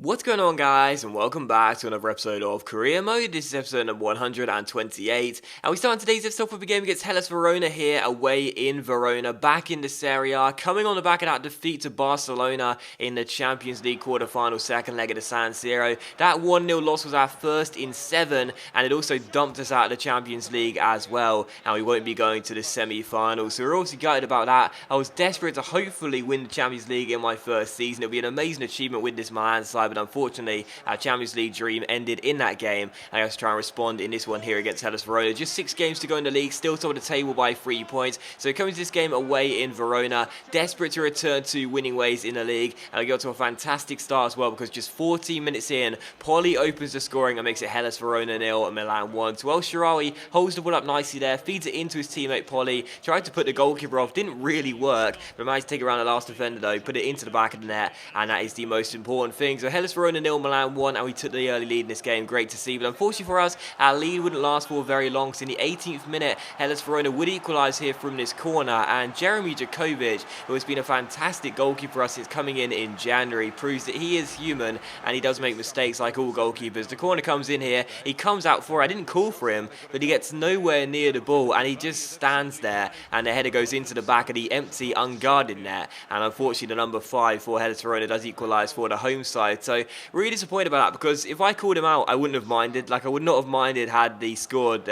What's going on, guys, and welcome back to another episode of Career Mode. This is episode number 128, and we start today's episode with a game against Hellas Verona here, away in Verona, back in the Serie A, coming on the back of that defeat to Barcelona in the Champions League quarter-final second leg of the San Siro. That 1-0 loss was our first in 7, and it also dumped us out of the Champions League as well, and we won't be going to the semi-finals, so we're also gutted about that. I was desperate to hopefully win the Champions League in my first season. It would be an amazing achievement with this Milan side, but unfortunately our Champions League dream ended in that game, and I have to try and respond in this one here against Hellas Verona. Just 6 games to go in the league, still top of the table by 3 points, so coming to this game away in Verona, desperate to return to winning ways in the league, and I got to a fantastic start as well, because just 14 minutes in, Poli opens the scoring and makes it Hellas Verona 0, Milan 1. El Shaarawy holds the ball up nicely there, feeds it into his teammate Poli, tried to put the goalkeeper off, didn't really work, but managed to take around the last defender though, put it into the back of the net, and that is the most important thing. So Hellas Verona 0, Milan 1, and we took the early lead in this game. Great to see, but unfortunately for us, our lead wouldn't last for very long. So in the 18th minute, Hellas Verona would equalise here from this corner, and Jeremy Jakovic, who has been a fantastic goalkeeper for us since coming in January, proves that he is human and he does make mistakes like all goalkeepers. The corner comes in here, he comes out for it. I didn't call for him, but he gets nowhere near the ball and he just stands there, and the header goes into the back of the empty, unguarded net, and unfortunately the number 5 for Hellas Verona does equalise for the home side. So really disappointed about that, because if I called him out, I wouldn't have minded. Like, I would not have minded had they scored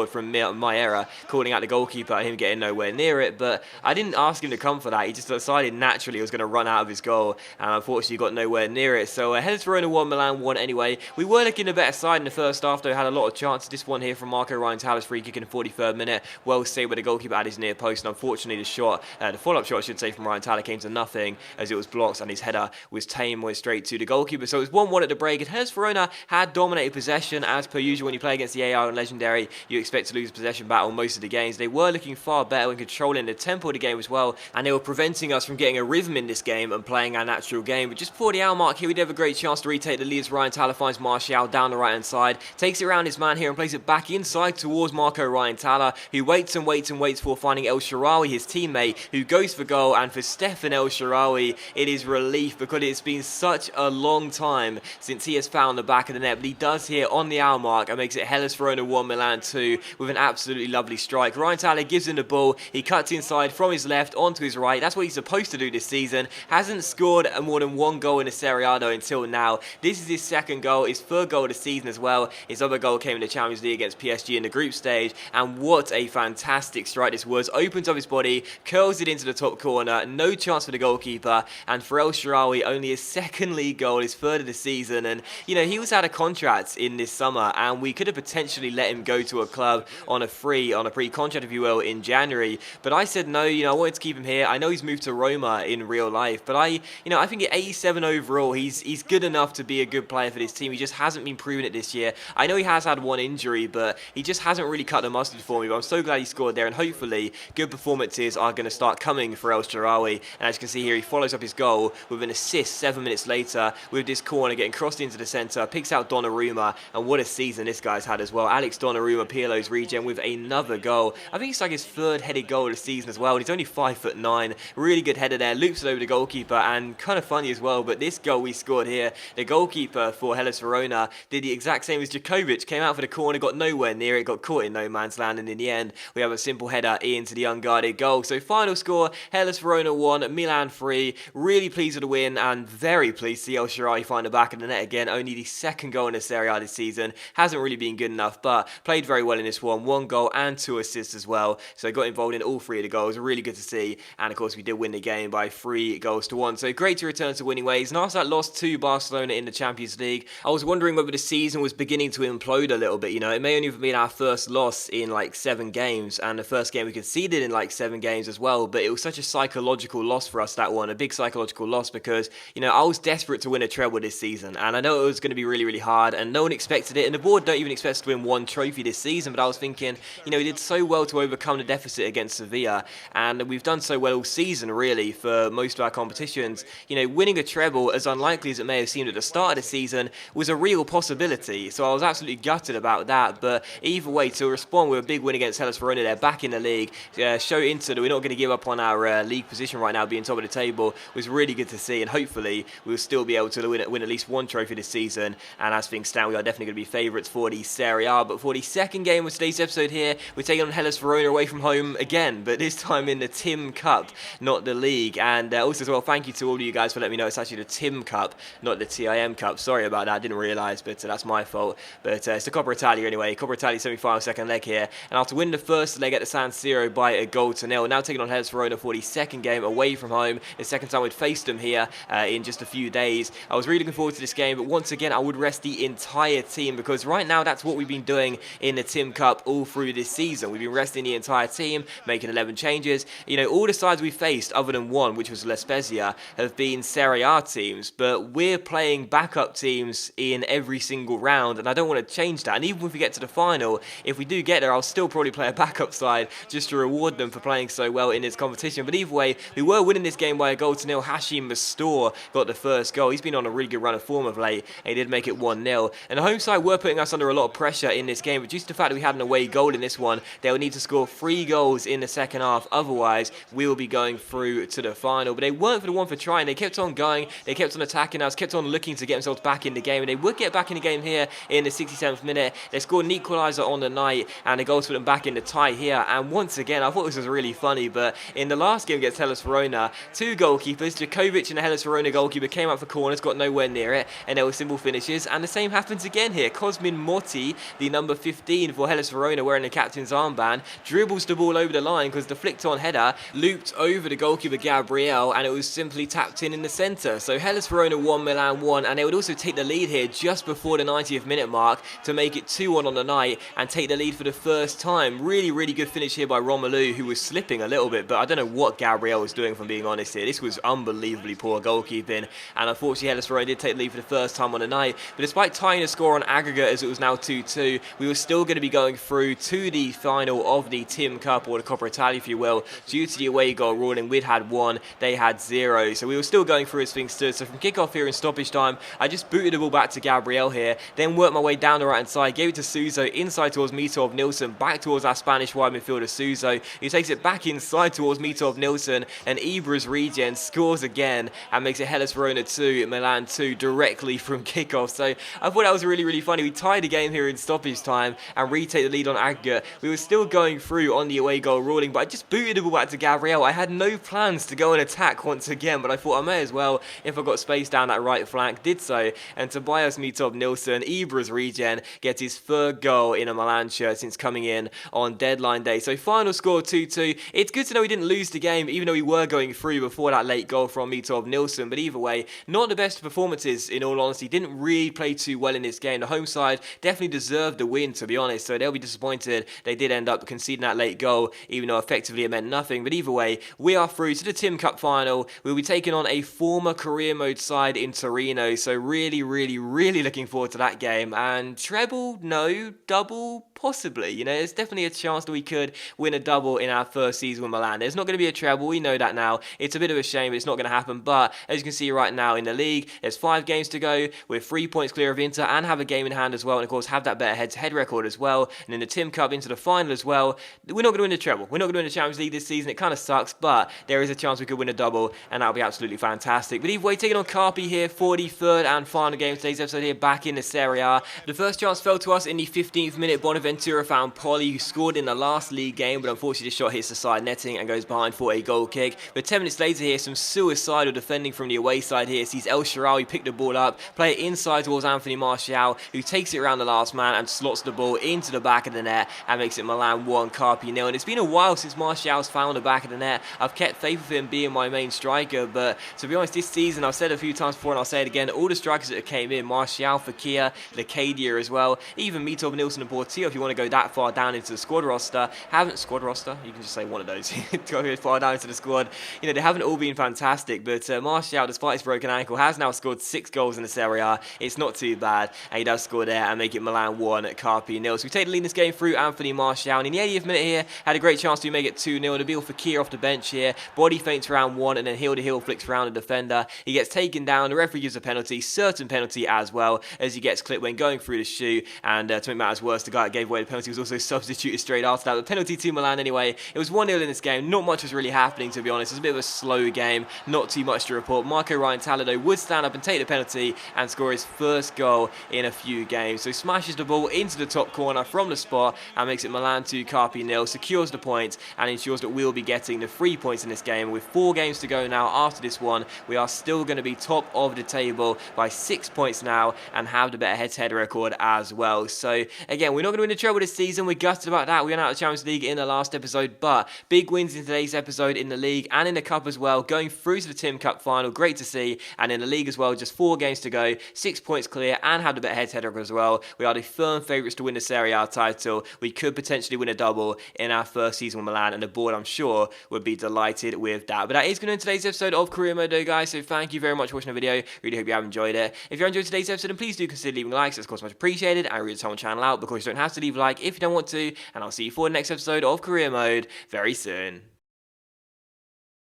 from my error, calling out the goalkeeper and him getting nowhere near it. But I didn't ask him to come for that. He just decided naturally he was going to run out of his goal, and unfortunately got nowhere near it. So Hellas Verona 1, Milan 1 anyway. We were looking a better side in the first half though, had a lot of chances. This one here from Marco Ryan Taller's free kick in the 43rd minute. Well saved, where the goalkeeper had his near post, and unfortunately the follow-up shot I should say from Ryan Taller came to nothing, as it was blocked and his header was tame, went straight to the goalkeeper. So it was 1-1 at the break, and Hellas Verona had dominated possession as per usual. When you play against the AR and Legendary, you expect to lose possession battle most of the games. They were looking far better when controlling the tempo of the game as well, and they were preventing us from getting a rhythm in this game and playing our natural game. But just before the hour mark here, we did have a great chance to retake the lead as Ryan Taller finds Martial down the right hand side, takes it around his man here and plays it back inside towards Marco Ryan Taller, who waits and waits and waits for finding El Shaarawy, his teammate, who goes for goal. And for Stefan El Shaarawy, it is relief, because it's been such a long time since he has found the back of the net. But he does here on the hour mark and makes it Hellas Verona 1, Milan 2 with an absolutely lovely strike. Ryan Taller gives him the ball, he cuts inside from his left onto his right. That's what he's supposed to do this season. Hasn't scored more than 1 goal in the Serie A though until now. This is his 2nd goal, his 3rd goal of the season as well. His other goal came in the Champions League against PSG in the group stage, and what a fantastic strike this was. Opens up his body, curls it into the top corner, no chance for the goalkeeper, and for El Shaarawy, only his 2nd league goal, his 3rd of the season. And you know, he was out of contract in this summer, and we could have potentially let him go to a club on a pre-contract if you will in January, but I said no. I wanted to keep him here. I know he's moved to Roma in real life, but I think at 87 overall, he's good enough to be a good player for this team. He just hasn't been proven it this year. I know he has had 1 injury, but he just hasn't really cut the mustard for me. But I'm so glad he scored there, and hopefully good performances are going to start coming for El Shaarawy. And as you can see here, he follows up his goal with an assist 7 minutes later with this corner getting crossed into the centre, picks out Donnarumma, and what a season this guy's had as well. Alex Donnarumma, Pirlo's regen, with another goal. I think it's like his 3rd headed goal of the season as well, and he's only 5'9". Really good header there, loops it over the goalkeeper, and kind of funny as well, but this goal we scored here, the goalkeeper for Hellas Verona did the exact same as Jakovic, came out for the corner, got nowhere near it, got caught in no man's land, and in the end we have a simple header into the unguarded goal. So final score, Hellas Verona 1, Milan 3. Really pleased with the win, and very pleased to see El Shaarawy find the back of the net again. Only the 2nd goal in the Serie A this season, hasn't really been good enough, but played very well in this one. 1 goal and 2 assists as well, so got involved in all 3 of the goals. Really good to see, and of course we did win the game by 3 goals to 1, so great to return to winning ways. And after that loss to Barcelona in the Champions League, I was wondering whether the season was beginning to implode a little bit. It may only have been our first loss in like 7 games, and the first game we conceded in like 7 games as well, but it was such a psychological loss for us, that one, a big psychological loss, because I was desperate to win a treble this season, and I know it was going to be really, really hard, and no one expected it, and the board don't even expect us to win 1 trophy this season. But I was thinking, we did so well to overcome the deficit against Sevilla, and we've done so well all season really for most of our competitions. Winning a treble, as unlikely as it may have seemed at the start of the season, was a real possibility, so I was absolutely gutted about that. But either way, to respond with a big win against Hellas Verona, they're back in the league, show Inter that we're not going to give up on our league position right now, being top of the table, was really good to see, and hopefully we'll still be able to win at least one trophy this season, and as things stand, we are definitely going to be favourites for the Serie A. But for the second game of today's episode here, we're taking on Hellas Verona away from home again, but this time in the Tim Cup, not the league. And also as well, thank you to all of you guys for letting me know it's actually the Tim Cup, not the TIM Cup. Sorry about that, I didn't realise, but that's my fault. But it's the Coppa Italia anyway, Coppa Italia semi-final second leg here, and after winning the first leg at the San Siro by a goal to nil, now taking on Hellas Verona for the second game away from home, the second time we'd faced them here in just a few days. I was really looking forward to this game, but once again I would rest the entire team, because right now that's what we've been doing in the Tim Cup all through this season. We've been resting the entire team, making 11 changes. You know, all the sides we faced, other than one, which was La Spezia, have been Serie A teams, but we're playing backup teams in every single round, and I don't want to change that. And even if we get to the final, if we do get there, I'll still probably play a backup side just to reward them for playing so well in this competition. But either way, we were winning this game by a goal to nil. Hashim Mastor got the first goal. He's been on a really good run of form of late, and he did make it 1-0. And the home side were putting us under a lot of pressure in this game, but due to the fact that we had an away goal in this one, they will need to score 3 goals in the second half. Otherwise, we will be going through to the final. But they weren't for the one for trying. They kept on going. They kept on attacking us, kept on looking to get themselves back in the game, and they would get back in the game here in the 67th minute. They scored an equaliser on the night, and the goal to put them back in the tie here. And once again, I thought this was really funny, but in the last game against Hellas Verona, 2 goalkeepers, Djokovic and the Hellas Verona goalkeeper, came out for corners, got nowhere near it, and there were simple finishes. And the same happens again here. Cosmin Motti, the number 15 for Hellas Verona, wearing the captain's armband, dribbles the ball over the line because the flicked on header looped over the goalkeeper Gabriel, and it was simply tapped in the centre. So Hellas Verona 1, Milan 1, and they would also take the lead here just before the 90th minute mark to make it 2-1 on the night and take the lead for the first time. Really, really good finish here by Romelu, who was slipping a little bit, but I don't know what Gabriel was doing, if I'm being honest here. This was unbelievably poor goalkeeping, and unfortunately Hellas Verona did take the lead for the first time on the night. But despite tying the score on aggregate as it was now 2-2, we were still going to be going through to the final of the Tim Cup, or the Coppa Italia if you will, due to the away goal ruling. We'd had 1, they had 0, so we were still going through as things stood. So from kick-off here in stoppage time, I just booted the ball back to Gabriel here, then worked my way down the right hand side, gave it to Suso, inside towards Mitov Nilsson, back towards our Spanish wide midfielder Suso, who takes it back inside towards Mitov Nilsson, and Ibra's regen scores again and makes it Hellas Verona 2, Milan 2 directly from kickoff. So I thought that was really, really funny. We tied the game here in stoppage time and retake the lead on aggregate. We were still going through on the away goal ruling, but I just booted the ball back to Gabriel. I had no plans to go and attack once again, but I thought I may as well if I got space down that right flank. Did so, and Tobias Mitov Nilsson, Ibra's regen, gets his 3rd goal in a Milan shirt since coming in on deadline day. So final score 2-2. It's good to know we didn't lose the game, even though we were going through before that late goal from Mitov Nilsson. But either way, not the best performances in all honesty. Didn't really play too well in this game. The home side definitely deserved the win, to be honest, so they'll be disappointed they did end up conceding that late goal, even though effectively it meant nothing. But either way, we are through to the Tim Cup final. We'll be taking on a former career mode side in Torino, so really, really, really looking forward to that game. And treble, no. Double, possibly. You know, there's definitely a chance that we could win a double in our first season with Milan. There's not going to be a treble, we know that now. It's a bit of a shame, but it's not going to happen. But as you can see right now in the league, there's 5 games to go. We're 3 points clear of Inter and have a game in hand as well, and of course have that better head-to-head record as well. And in the Tim Cup into the final as well, we're not going to win the treble. We're not going to win the Champions League this season. It kind of sucks, but there is a chance we could win a double, and that'll be absolutely fantastic. But either way, taking on Carpi here for the 3rd and final game of today's episode here back in the Serie A. The first chance fell to us in the 15th minute. Bonaventura found Poli, who scored in the last league game, but unfortunately the shot hits the side netting and goes behind for a goal kick. But 10 minutes later here, some suicidal defending from the away side here. Sees El Shaarawy pick the ball up, play it inside towards Anthony Martial, who takes it around the last man and slots the ball into the back of the net and makes it Milan 1, Carpi 0. And it's been a while since Martial's found the back of the net. I've kept faith with him being my main striker, but to be honest, this season, I've said it a few times before and I'll say it again, all the strikers that came in, Martial, Fekir, Lacadia as well, even Mitov Nilsson and Portillo, if you want to go that far down into the squad roster, you can just say one of those, go far down into the squad, you know, they haven't all been fantastic, but Martial, despite his broken ankle, has now scored 6 goals in the Serie A. It's not too bad, and he does score there and make it Milan 1 at Carpi 0. So we take the lead in this game through Anthony Martial, and in the 80th minute here, had a great chance to make it 2-0. Nabil Fekir off the bench here, body feints round 1, and then heel to heel flicks round the defender. He gets taken down, the referee gives a penalty, certain penalty as well, as he gets clipped when going through the shoot, and to make matters worse, the guy that gave away the penalty was also substituted straight after that. The penalty to Milan anyway. It was 1-0 in this game, not much was really happening, to be honest. It was a bit of a slow game, not too much to report. Marco Ryan Talado Verona would stand up and take the penalty and score his first goal in a few games. So smashes the ball into the top corner from the spot and makes it Milan 2, Carpi 0, secures the point and ensures that we'll be getting the 3 points in this game. With 4 games to go now after this one, we are still going to be top of the table by 6 points now and have the better head-to-head record as well. So again, we're not going to win the treble this season. We're gutted about that. We went out of the Champions League in the last episode, but big wins in today's episode in the league and in the cup as well, going through to the Tim Cup final. Great to see. And in the league as well, just 4 games to go, 6 points clear and have the better head-to-head record as well. We are the firm favourites to win the Serie A title. We could potentially win a double in our first season with Milan, and the board, I'm sure, would be delighted with that. But that is going to end today's episode of Career Mode, though, guys. So thank you very much for watching the video. Really hope you have enjoyed it. If you enjoyed today's episode, then please do consider leaving likes. It's of course much appreciated. And really help the channel out, because you don't have to leave a like if you don't want to. And I'll see you for the next episode of Career Mode very soon.